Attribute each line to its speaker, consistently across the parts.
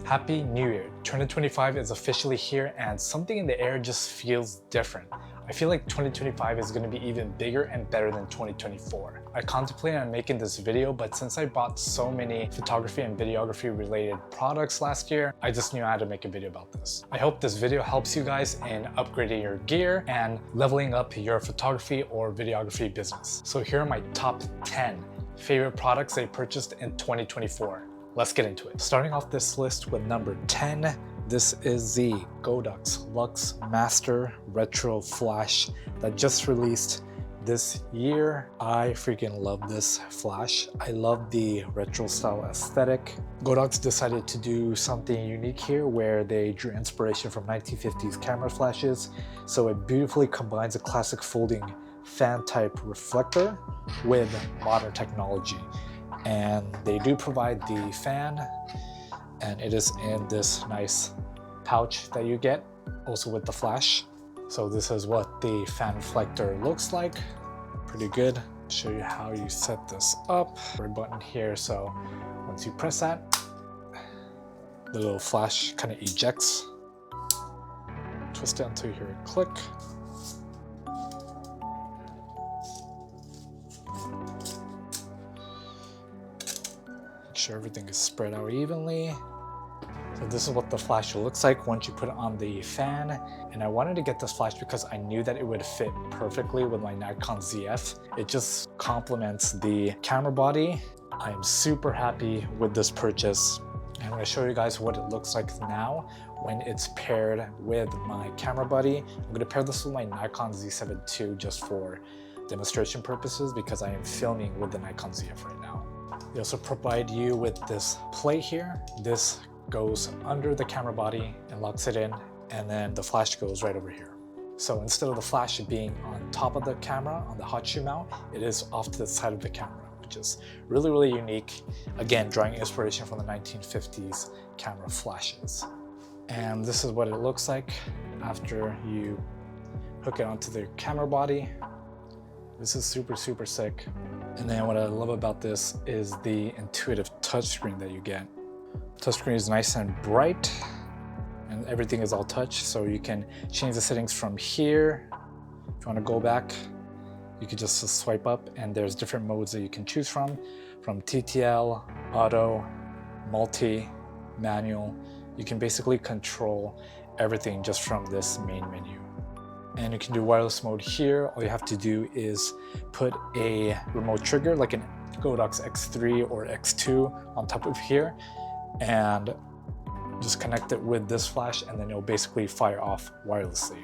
Speaker 1: Happy New Year! 2025 is officially here and something in the air just feels different. I feel like 2025 is going to be even bigger and better than 2024. I contemplated on making this video, but since I bought so many photography and videography related products last year, I just knew I had to make a video about this. I hope this video helps you guys in upgrading your gear and leveling up your photography or videography business. So here are my top 10 favorite products I purchased in 2024. Let's get into it. Starting off this list with number 10, this is the Godox Lux Master Retro Flash that just released this year. I freaking love this flash. I love the retro style aesthetic. Godox decided to do something unique here where they drew inspiration from 1950s camera flashes. So it beautifully combines a classic folding fan type reflector with modern technology. And they do provide the fan, and it is in this nice pouch that you get, also with the flash. So this is what the fan reflector looks like. Pretty good. I'll show you how you set this up. There's a button here, so once you press that, the little flash kind of ejects. Twist it until you hear it click. Sure everything is spread out evenly. So this is what the flash looks like once you put it on the fan. And I wanted to get this flash because I knew that it would fit perfectly with my Nikon Zf. It just complements the camera body. I'm super happy with this purchase. And I'm going to show you guys what it looks like now when it's paired with my camera body. I'm going to pair this with my Nikon Z7 II just for demonstration purposes because I am filming with the Nikon Zf right now. They also provide you with this plate here. This goes under the camera body and locks it in, and then the flash goes right over here. So instead of the flash being on top of the camera on the hot shoe mount, it is off to the side of the camera, which is really, really unique. Again, drawing inspiration from the 1950s camera flashes. And this is what it looks like after you hook it onto the camera body. This is super, super sick. And then what I love about this is the intuitive touchscreen that you get. Touchscreen is nice and bright and everything is all touch. So you can change the settings from here. If you want to go back, you can just swipe up and there's different modes that you can choose from TTL, auto, multi, manual. You can basically control everything just from this main menu. And you can do wireless mode here. All you have to do is put a remote trigger like an Godox X3 or X2 on top of here and just connect it with this flash and then it'll basically fire off wirelessly.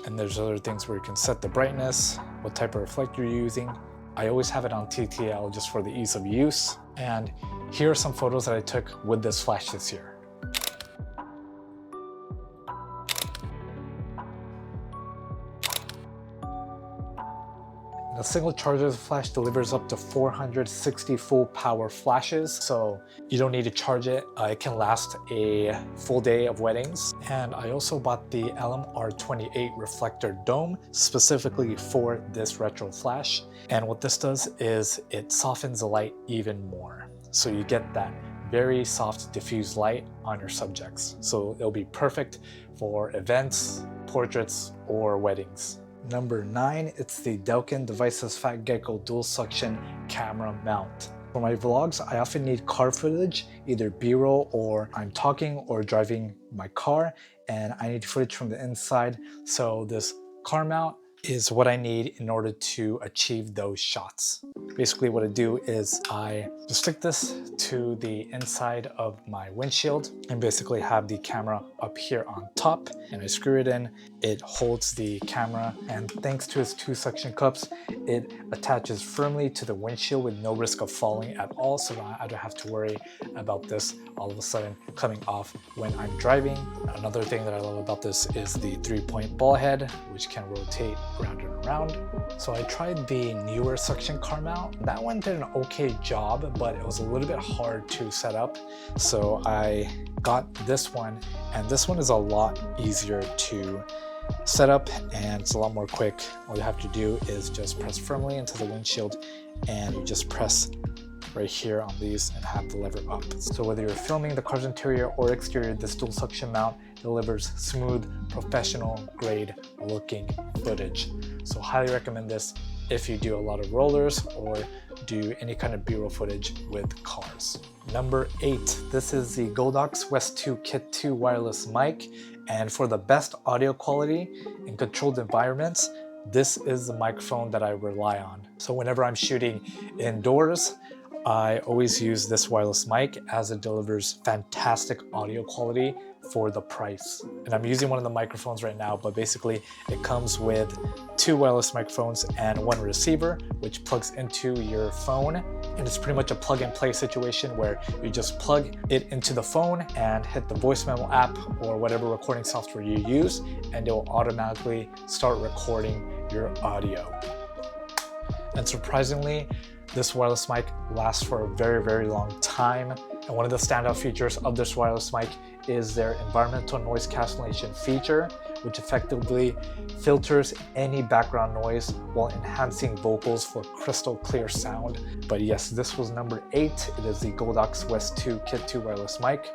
Speaker 1: And there's other things where you can set the brightness, what type of reflector you're using. I always have it on TTL just for the ease of use. And here are some photos that I took with this flash this year. A single charge of the flash delivers up to 460 full power flashes, so you don't need to charge it. It can last a full day of weddings. And I also bought the LMR28 reflector dome specifically for this retro flash. And what this does is it softens the light even more. So you get that very soft diffused light on your subjects. So it'll be perfect for events, portraits, or weddings. Number 9, it's the Delkin Devices Fat Gecko dual suction camera mount. For my vlogs, I often need car footage, either B-roll or I'm talking or driving my car, and I need footage from the inside. So this car mount is what I need in order to achieve those shots. Basically what I do is I just stick this to the inside of my windshield and basically have the camera up here on top, and I screw it in. It holds the camera, and thanks to its 2 suction cups, it attaches firmly to the windshield with no risk of falling at all, so I don't have to worry about this all of a sudden coming off when I'm driving. Another thing that I love about this is the 3-point ball head, which can rotate around and around. So I tried the newer suction car mount. That one did an okay job, but it was a little bit hard to set up. So I got this one, and this one is a lot easier to set up and it's a lot more quick. All you have to do is just press firmly into the windshield and you just press right here on these and have the lever up. So whether you're filming the car's interior or exterior, this dual suction mount delivers smooth, professional grade looking footage. So highly recommend this if you do a lot of rollers or do any kind of B-roll footage with cars. Number 8, this is the Godox West 2 Kit 2 wireless mic. And for the best audio quality in controlled environments, this is the microphone that I rely on. So whenever I'm shooting indoors, I always use this wireless mic as it delivers fantastic audio quality for the price. And I'm using one of the microphones right now, but basically it comes with 2 wireless microphones and 1 receiver, which plugs into your phone. And it's pretty much a plug and play situation where you just plug it into the phone and hit the voice memo app or whatever recording software you use, and it will automatically start recording your audio. And surprisingly, this wireless mic lasts for a very, very long time. And one of the standout features of this wireless mic is their environmental noise cancellation feature, which effectively filters any background noise while enhancing vocals for crystal clear sound. But yes, this was number 8. It is the Godox West 2 Kit 2 wireless mic.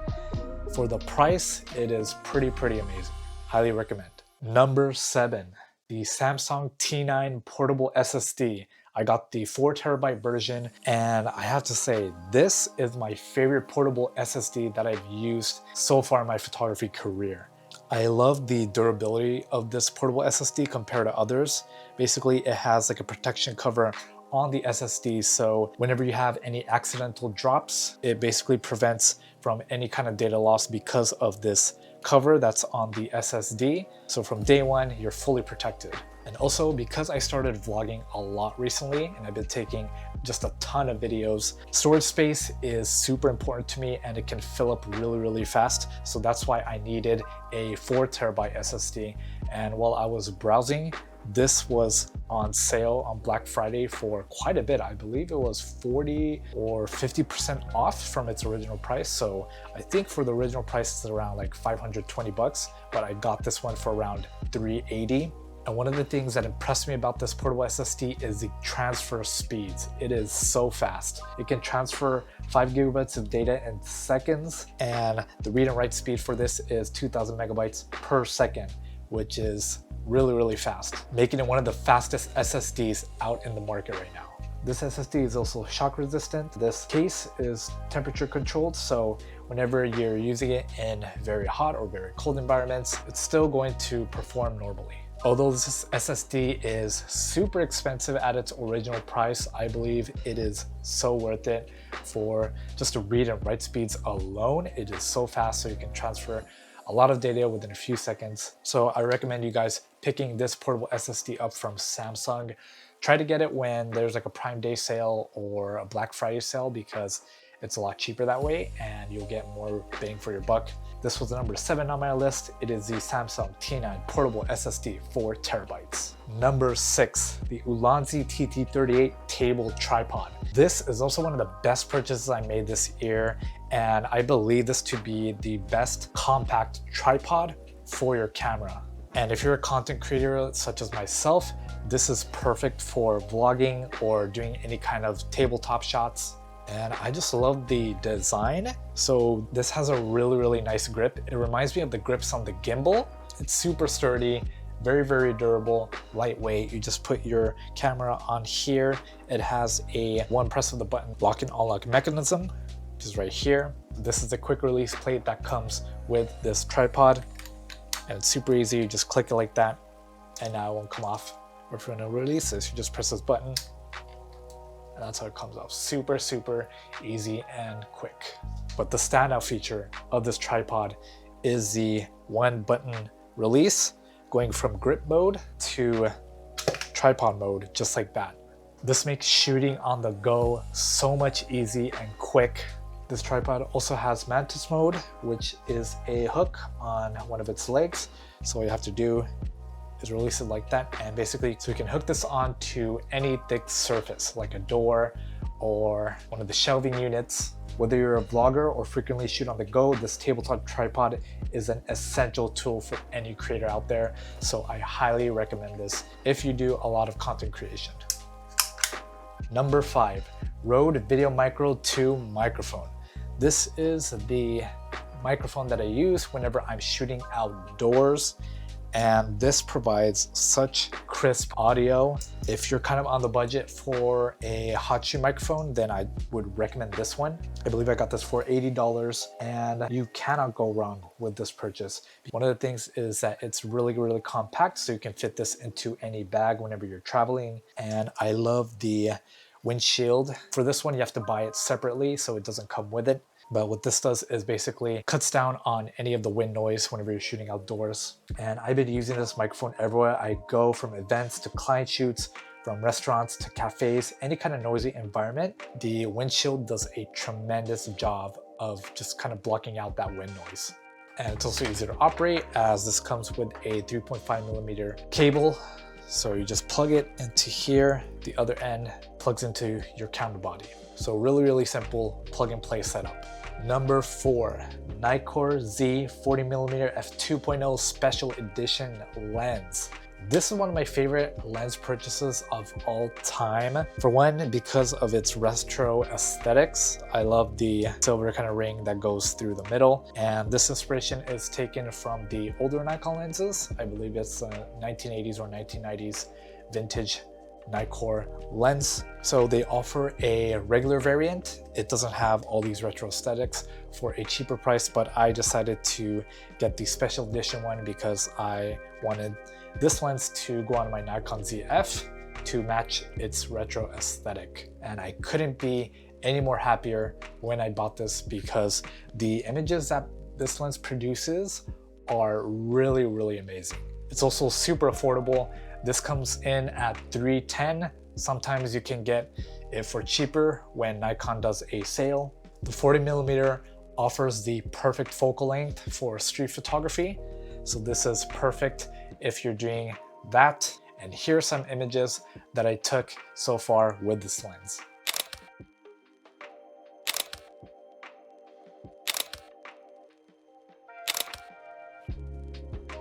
Speaker 1: For the price, it is pretty amazing. Highly recommend. Number 7, the Samsung T9 Portable SSD. I got the 4TB version, and I have to say, this is my favorite portable SSD that I've used so far in my photography career. I love the durability of this portable SSD compared to others. Basically, it has like a protection cover on the SSD, so whenever you have any accidental drops, it basically prevents from any kind of data loss because of this cover that's on the SSD. So from day one, you're fully protected. And also, because I started vlogging a lot recently and I've been taking just a ton of videos, storage space is super important to me and it can fill up really fast. So that's why I needed a 4TB SSD. And while I was browsing, this was on sale on Black Friday for quite a bit. I believe it was 40 or 50% off from its original price. So I think for the original price, it's around like 520 bucks, but I got this one for around 380. And one of the things that impressed me about this portable SSD is the transfer speeds. It is so fast. It can transfer 5 GB of data in seconds, and the read and write speed for this is 2000 megabytes per second, which is really fast, making it one of the fastest SSDs out in the market right now. This SSD is also shock resistant. This case is temperature controlled, so whenever you're using it in very hot or very cold environments, it's still going to perform normally. Although this SSD is super expensive at its original price, I believe it is so worth it for just the read and write speeds alone. It is so fast, so you can transfer a lot of data within a few seconds. So I recommend you guys picking this portable SSD up from Samsung. Try to get it when there's like a Prime Day sale or a Black Friday sale, because it's a lot cheaper that way and you'll get more bang for your buck. This was number 7 on my list. It is the Samsung T9 Portable SSD 4TB. Number 6, the Ulanzi TT38 Table Tripod. This is also one of the best purchases I made this year, and I believe this to be the best compact tripod for your camera. And if you're a content creator such as myself, this is perfect for vlogging or doing any kind of tabletop shots. And I just love the design. So this has a really nice grip. It reminds me of the grips on the gimbal. It's super sturdy, very durable, lightweight. You just put your camera on here. It has a one press of the button lock and unlock mechanism, which is right here. This is the quick release plate that comes with this tripod. And it's super easy. You just click it like that and now it won't come off. Or if you want to release this, you just press this button. And that's how it comes off. Super easy and quick. But the standout feature of this tripod is the one button release, going from grip mode to tripod mode, just like that. This makes shooting on the go so much easy and quick. This tripod also has mantis mode, which is a hook on one of its legs. So all you have to do is release it like that, and basically so you can hook this onto any thick surface like a door or one of the shelving units. Whether you're a vlogger or frequently shoot on the go, this tabletop tripod is an essential tool for any creator out there. So I highly recommend this if you do a lot of content creation. Number 5, Rode VideoMicro 2 microphone. This is the microphone that I use whenever I'm shooting outdoors, and this provides such crisp audio. If you're kind of on the budget for a hot shoe microphone, then I would recommend this one. I believe I got this for $80, and you cannot go wrong with this purchase. One of the things is that it's really compact, so you can fit this into any bag whenever you're traveling. And I love the windshield. For this one, you have to buy it separately, so it doesn't come with it. But what this does is basically cuts down on any of the wind noise whenever you're shooting outdoors. And I've been using this microphone everywhere I go, from events to client shoots, from restaurants to cafes, any kind of noisy environment. The windshield does a tremendous job of just kind of blocking out that wind noise. And it's also easy to operate, as this comes with a 3.5mm cable. So you just plug it into here, the other end plugs into your camera body. So really simple plug and play setup. Number 4, NIKKOR Z 40mm f2.0 special edition lens. This is one of my favorite lens purchases of all time. For one, because of its retro aesthetics. I love the silver kind of ring that goes through the middle. And this inspiration is taken from the older Nikon lenses. I believe it's 1980s or 1990s vintage NIKKOR lens. So they offer a regular variant. It doesn't have all these retro aesthetics for a cheaper price, but I decided to get the special edition one because I wanted this lens to go on my Nikon Zf to match its retro aesthetic. And I couldn't be any more happier when I bought this, because the images that this lens produces are really amazing. It's also super affordable. This comes in at $310. Sometimes you can get it for cheaper when Nikon does a sale. The 40mm offers the perfect focal length for street photography. So this is perfect if you're doing that. And here are some images that I took so far with this lens.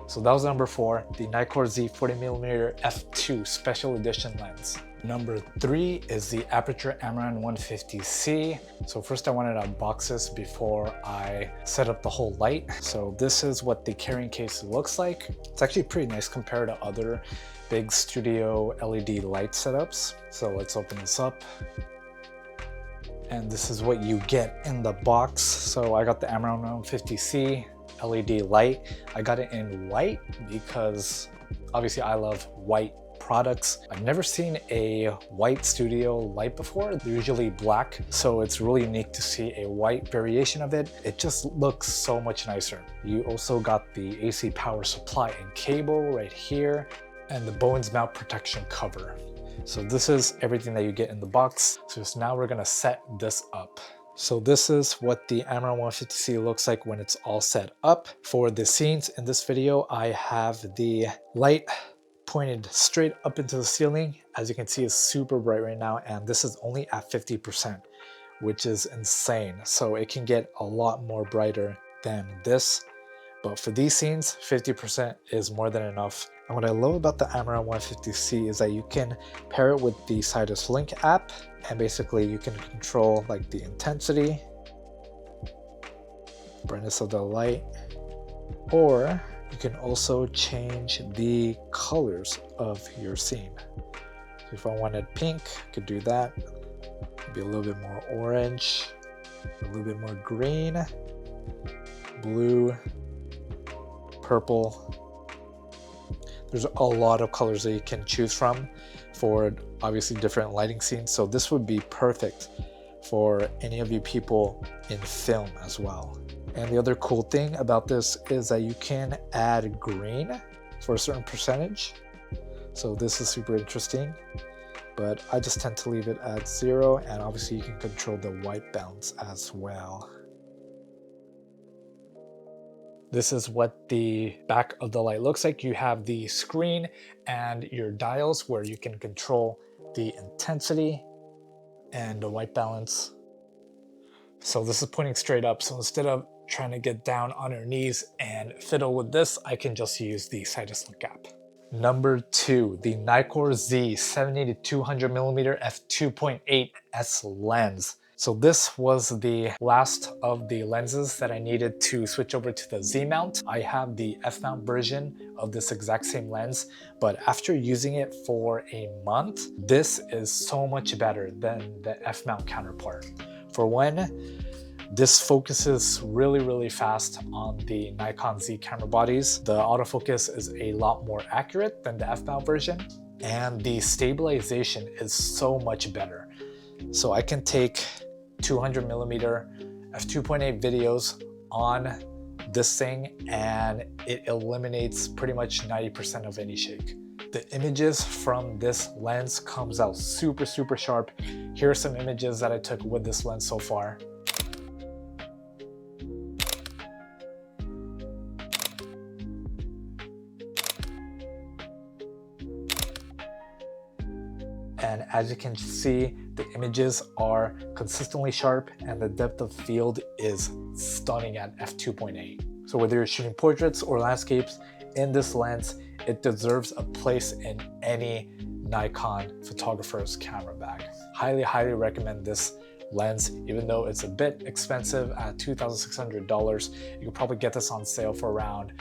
Speaker 1: So that was number 4, the NIKKOR Z 40mm f2 special edition lens. Number 3 is the Aputure Amaran 150C. So first I wanted to unbox this before I set up the whole light. So this is what the carrying case looks like. It's actually pretty nice compared to other big studio LED light setups. So let's open this up. And this is what you get in the box. So I got the Amaran 150C LED light. I got it in white because obviously I love white products. I've never seen a white studio light before. They're usually black, so it's really unique to see a white variation of it. It just looks so much nicer. You also got the AC power supply and cable right here, and the Bowens mount protection cover. So this is everything that you get in the box. So now we're gonna set this up. So this is what the Amaran 150C looks like when it's all set up. For the scenes in this video, I have the light pointed straight up into the ceiling. As you can see, it's super bright right now, and this is only at 50%, which is insane. So it can get a lot more brighter than this. But for these scenes, 50% is more than enough. And what I love about the Amaran 150C is that you can pair it with the Sidus Link app, and basically you can control like the intensity, brightness of the light, or you can also change the colors of your scene. So if I wanted pink, I could do that. Maybe a little bit more orange, a little bit more green, blue, purple. There's a lot of colors that you can choose from for obviously different lighting scenes. So this would be perfect for any of you people in film as well. And the other cool thing about this is that you can add green for a certain percentage. So this is super interesting, but I just tend to leave it at 0. And obviously you can control the white balance as well. This is what the back of the light looks like. You have the screen and your dials where you can control the intensity and the white balance. So this is pointing straight up. So instead of trying to get down on your knees and fiddle with this, I can just use the Sidus Link app. Number 2, the NIKKOR Z 70 to 200mm f2.8s lens. So this was the last of the lenses that I needed to switch over to the Z mount. I have the F mount version of this exact same lens, but after using it for a month, this is so much better than the F mount counterpart. For one, this focuses really fast on the Nikon Z camera bodies. The autofocus is a lot more accurate than the F-mount version, and the stabilization is so much better. So I can take 200mm f2.8 videos on this thing and it eliminates pretty much 90% of any shake. The images from this lens comes out super sharp. Here are some images that I took with this lens so far. And as you can see, the images are consistently sharp and the depth of field is stunning at f2.8. So whether you're shooting portraits or landscapes, in this lens, it deserves a place in any Nikon photographer's camera bag. Highly recommend this lens, even though it's a bit expensive at $2,600. You can probably get this on sale for around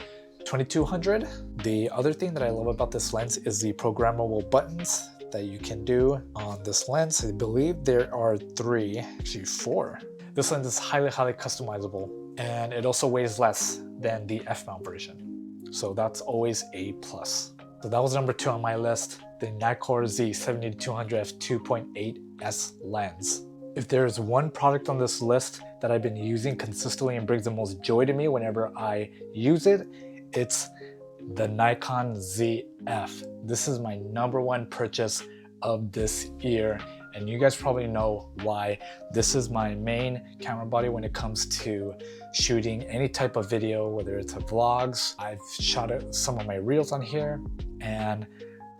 Speaker 1: $2,200. The other thing that I love about this lens is the programmable buttons that you can do on this lens. I believe there are 3, actually 4. This lens is highly customizable, and it also weighs less than the F-mount version. So that's always a plus. So that was number 2 on my list, the NIKKOR Z 70-200 f2.8s lens. If there's one product on this list that I've been using consistently and brings the most joy to me whenever I use it, it's the Nikon Zf. This is my number 1 purchase of this year, and you guys probably know why. This is my main camera body when it comes to shooting any type of video, whether it's vlogs. I've shot some of my reels on here, and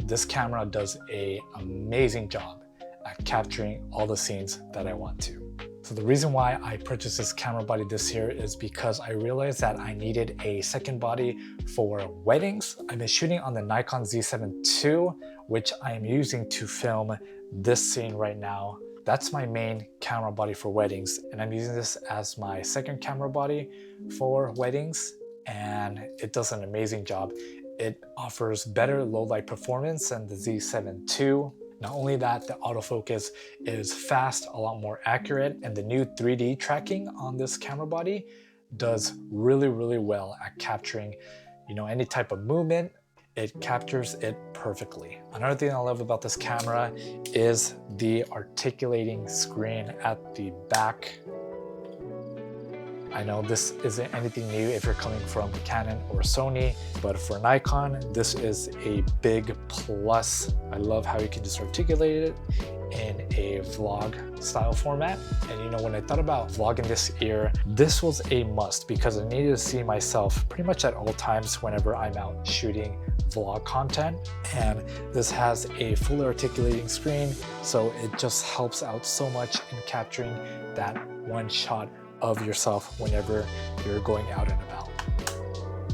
Speaker 1: this camera does an amazing job at capturing all the scenes that I want to. So the reason why I purchased this camera body this year is because I realized that I needed a second body for weddings. I've been shooting on the Nikon Z7 II, which I am using to film this scene right now. That's my main camera body for weddings, and I'm using this as my second camera body for weddings, and it does an amazing job. It offers better low light performance than the Z7 II. Not only that, the autofocus is fast, a lot more accurate, and the new 3D tracking on this camera body does really well at capturing, any type of movement. It captures it perfectly. Another thing I love about this camera is the articulating screen at the back. I know this isn't anything new if you're coming from Canon or Sony, but for Nikon, this is a big plus. I love how you can just articulate it in a vlog style format. And when I thought about vlogging this year, this was a must because I needed to see myself pretty much at all times whenever I'm out shooting vlog content. And this has a fully articulating screen, so it just helps out so much in capturing that one shot of yourself whenever you're going out and about.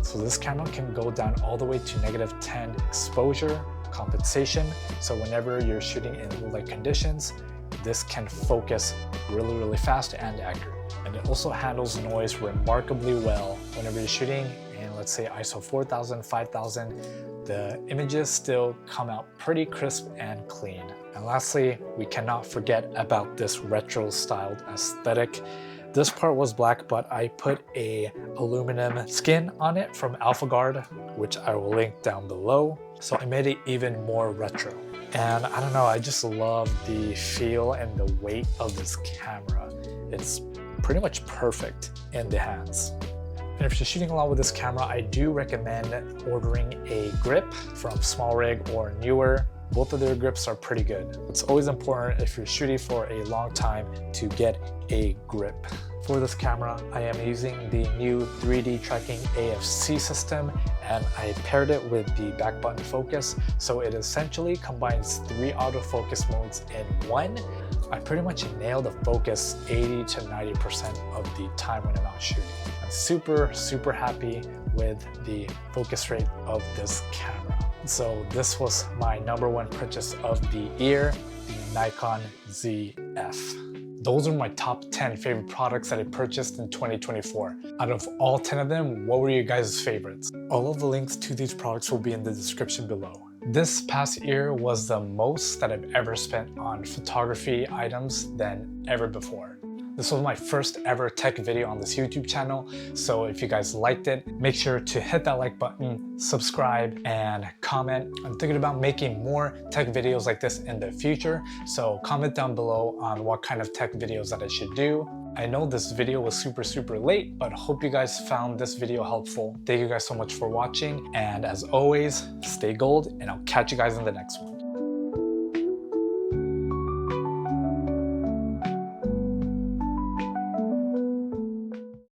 Speaker 1: So this camera can go down all the way to -10 exposure compensation. So whenever you're shooting in low light conditions, this can focus really fast and accurate. And it also handles noise remarkably well. Whenever you're shooting in, let's say, ISO 4000, 5000, the images still come out pretty crisp and clean. And lastly, we cannot forget about this retro styled aesthetic. This part was black, but I put a aluminum skin on it from AlphaGuard, which I will link down below. So I made it even more retro. And I don't know, I just love the feel and the weight of this camera. It's pretty much perfect in the hands. And if you're shooting a lot with this camera, I do recommend ordering a grip from SmallRig or Newer. Both of their grips are pretty good. It's always important if you're shooting for a long time to get a grip. For this camera, I am using the new 3D tracking AFC system, and I paired it with the back button focus, so it essentially combines 3 autofocus modes in one. I pretty much nail the focus 80 to 90% of the time when I'm out shooting. I'm super happy with the focus rate of this camera. So this was my #1 purchase of the year, the Nikon Zf. Those are my top 10 favorite products that I purchased in 2024. Out of all 10 of them, what were your guys' favorites? All of the links to these products will be in the description below. This past year was the most that I've ever spent on photography items than ever before. This was my first ever tech video on this YouTube channel, so if you guys liked it, make sure to hit that like button, subscribe, and comment. I'm thinking about making more tech videos like this in the future, so comment down below on what kind of tech videos that I should do. I know this video was super late, but hope you guys found this video helpful. Thank you guys so much for watching, and as always, stay gold, and I'll catch you guys in the next one.